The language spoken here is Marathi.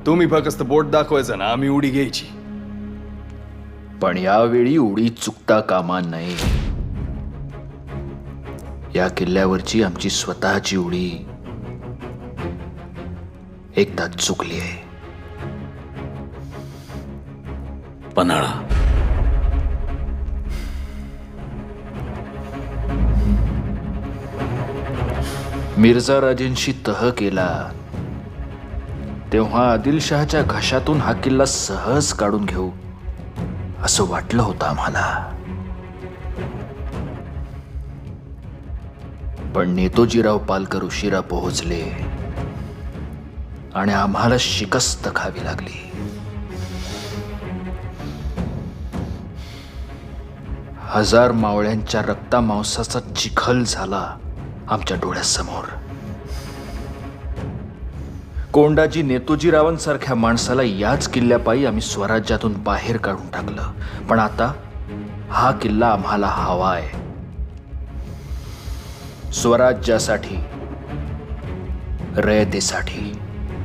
तुम्ही फक्त बोट दाखवायचं ना, आम्ही उडी घ्यायची. पण यावेळी उडी चुकता कामा नये. या किल्ल्यावरची आमची स्वतःची उडी एकदा चुकली आहे. पन्हाळा. मिर्झा राजेंशी तह केला तेव्हा आदिलशहाच्या घशातून हा किल्ला सहज काढून घेऊ असं वाटलं होतं आम्हाला. पण नेतोजीराव पालकर उशिरा पोहोचले आणि आम्हाला शिकस्त खावी लागली. हजार मावळ्यांच्या रक्तामांसाचा चिखल झाला आमच्या डोळ्यासमोर. कोंडाजी नेतोजीरावांसारख्या माणसाला याच किल्ल्यापायी आम्ही स्वराज्यातून बाहेर काढून टाकलं. पण आता हा किल्ला आम्हाला हवाय. स्वराज्यासाठी, रयतेसाठी.